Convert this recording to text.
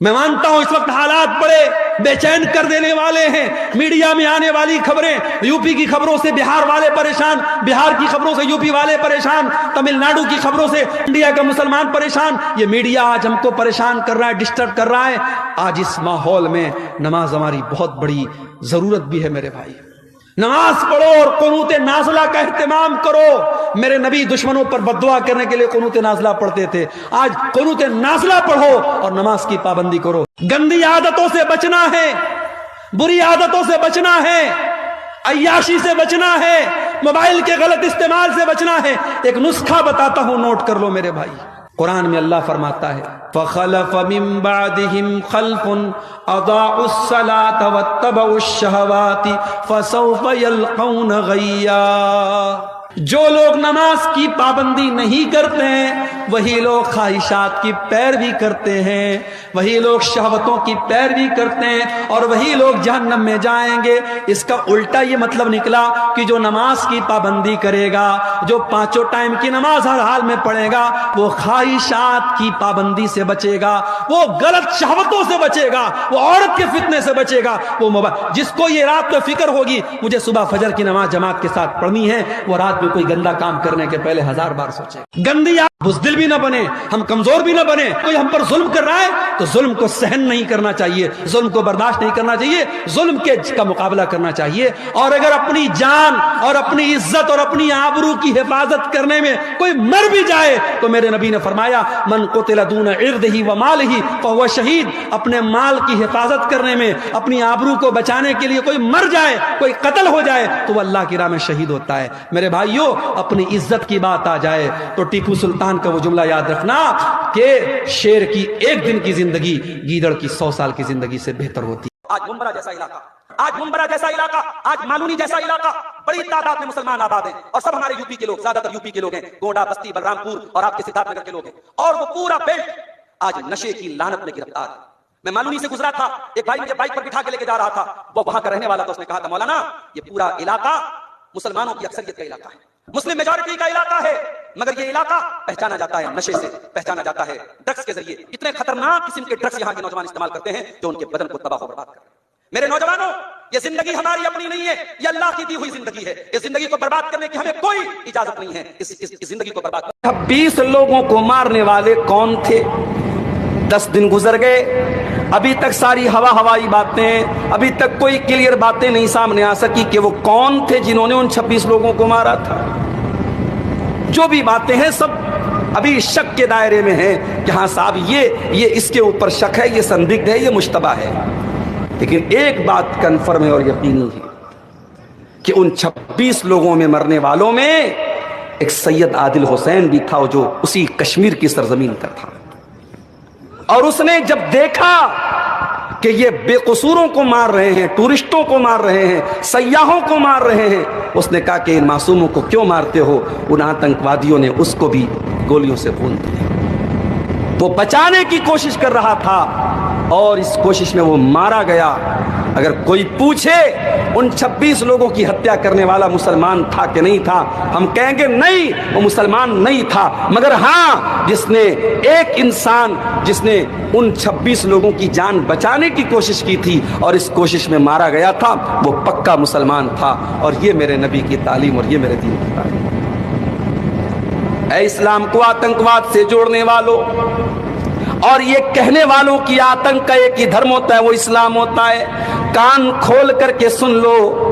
میں مانتا ہوں اس وقت حالات بڑے بے چین کر دینے والے ہیں. میڈیا میں آنے والی خبریں، یو پی کی خبروں سے بہار والے پریشان، بہار کی خبروں سے یو پی والے پریشان، تمل ناڈو کی خبروں سے انڈیا کا مسلمان پریشان. یہ میڈیا آج ہم کو پریشان کر رہا ہے، ڈسٹرب کر رہا ہے. آج اس ماحول میں نماز ہماری بہت بڑی ضرورت بھی ہے میرے بھائی. نماز پڑھو اور قنوت نازلہ کا اہتمام کرو. میرے نبی دشمنوں پر بددعا کرنے کے لیے قنوت نازلہ پڑھتے تھے. آج قنوت نازلہ پڑھو اور نماز کی پابندی کرو. گندی عادتوں سے بچنا ہے، بری عادتوں سے بچنا ہے، عیاشی سے بچنا ہے، موبائل کے غلط استعمال سے بچنا ہے. ایک نسخہ بتاتا ہوں، نوٹ کر لو میرے بھائی. قرآن میں اللہ فرماتا ہے فَخَلَفَ مِن بَعْدِهِمْ خَلْفٌ أَضَاعُوا الصَّلَاةَ وَاتَّبَعُوا الشَّهَوَاتِ فَسَوْفَ يَلْقَوْنَ غَيًّا. جو لوگ نماز کی پابندی نہیں کرتے ہیں وہی لوگ خواہشات کی پیروی کرتے ہیں، وہی لوگ شہوتوں کی پیروی کرتے ہیں اور وہی لوگ جہنم میں جائیں گے. اس کا الٹا یہ مطلب نکلا کہ جو نماز کی پابندی کرے گا، جو پانچوں ٹائم کی نماز ہر حال میں پڑھے گا، وہ خواہشات کی پابندی سے بچے گا، وہ غلط شہوتوں سے بچے گا، وہ عورت کے فتنے سے بچے گا. وہ جس کو یہ رات میں فکر ہوگی مجھے صبح فجر کی نماز جماعت کے ساتھ پڑھنی ہے، وہ رات میں کوئی گندا کام کرنے کے پہلے 1000 بار سوچے. گندی بزدل بھی نہ بنے، ہم کمزور بھی نہ بنے. کوئی ہم پر ظلم کر رہا ہے تو ظلم کو سہن نہیں کرنا چاہیے، ظلم کو برداشت نہیں کرنا چاہیے، ظلم کے کا مقابلہ کرنا چاہیے. اور اگر اپنی جان اور اپنی عزت اور اپنی آبرو کی حفاظت کرنے میں کوئی مر بھی جائے تو میرے نبی نے فرمایا من قتل دون عرضہ ومالہ فہو شہید. اپنے مال کی حفاظت کرنے میں، اپنی آبرو کو بچانے کے لیے کوئی مر جائے، کوئی قتل ہو جائے تو وہ اللہ کی راہ میں شہید ہوتا ہے. میرے بھائیو، اپنی عزت کی بات آ جائے تو ٹیپو سلطان کا وہ جملہ یاد رکھنا کہ شیر کی ایک دن کی زندگی گیدڑ کی 100 سال کی زندگی سے بہتر ہوتی. آج منبرا جیسا علاقہ، آج منبرا جیسا علاقہ، آج مالونی جیسا علاقہ، بڑی تعداد میں مسلمان آباد ہیں اور سب ہمارے یو پی کے لوگ، زیادہ تر یو پی کے لوگ ہیں، گونڈا، بستی، بلرام پور اور آپ کے سدھارتھ نگر کے لوگ ہیں. اور وہ پورا بیلٹ آج نشے کی لعنت میں گرفتار ہے. میں مالونی سے گزرا تھا، ایک بھائی مجھے بائک پر بٹھا کے لے کے جا رہا تھا، وہ وہاں کا رہنے والا تھا. اس نے کہا تھا مولانا یہ پورا علاقہ مسلمانوں کی اکثریت کا علاقہ ہے، مسلم میجورٹی کا علاقہ ہے، مگر یہ علاقہ پہچانا جاتا ہے نشے سے، پہچانا جاتا ہے ڈرگس کے ذریعے. اتنے خطرناک قسم کے ڈرگس یہاں کے نوجوان استعمال کرتے ہیں جو ان کے بدن کو تباہ و برباد کرتے ہیں. میرے نوجوانوں، یہ زندگی ہماری اپنی نہیں ہے، یہ اللہ کی دی ہوئی زندگی ہے. اس زندگی کو برباد کرنے کی ہمیں کوئی اجازت نہیں ہے. اس زندگی کو برباد 20 لوگوں کو مارنے والے کون تھے؟ 10 دن گزر گئے، ابھی تک ساری ہوائی باتیں، ابھی تک کوئی کلیئر باتیں نہیں سامنے آ سکی کہ وہ کون تھے جنہوں نے ان 26 لوگوں کو مارا تھا. جو بھی باتیں ہیں سب ابھی شک کے دائرے میں ہیں کہ ہاں صاحب یہ اس کے اوپر شک ہے، یہ سندگدھ ہے، یہ مشتبہ ہے. لیکن ایک بات کنفرم ہے اور یقینی ہے کہ ان 26 لوگوں میں مرنے والوں میں ایک سید عادل حسین بھی تھا جو اسی کشمیر کی سرزمین کا تھا. اور اس نے جب دیکھا کہ یہ بے قصوروں کو مار رہے ہیں، ٹورسٹوں کو مار رہے ہیں، سیاحوں کو مار رہے ہیں، اس نے کہا کہ ان معصوموں کو کیوں مارتے ہو؟ ان آتنکوادیوں نے اس کو بھی گولیوں سے بھون دیا. وہ بچانے کی کوشش کر رہا تھا اور اس کوشش میں وہ مارا گیا. اگر کوئی پوچھے ان 26 لوگوں کی ہتیا کرنے والا مسلمان تھا کہ نہیں تھا، ہم کہیں گے نہیں، وہ مسلمان نہیں تھا. مگر ہاں، جس نے ایک انسان جس نے ان 26 لوگوں کی جان بچانے کی کوشش کی تھی اور اس کوشش میں مارا گیا تھا، وہ پکا مسلمان تھا. اور یہ میرے نبی کی تعلیم اور یہ میرے دین کی تعلیم. اے اسلام کو آتنکواد سے جوڑنے والوں اور یہ کہنے والوں کی آتنک کا ایک ہی دھرم ہوتا ہے، وہ اسلام ہوتا ہے. کان کھول کر کے سن لو،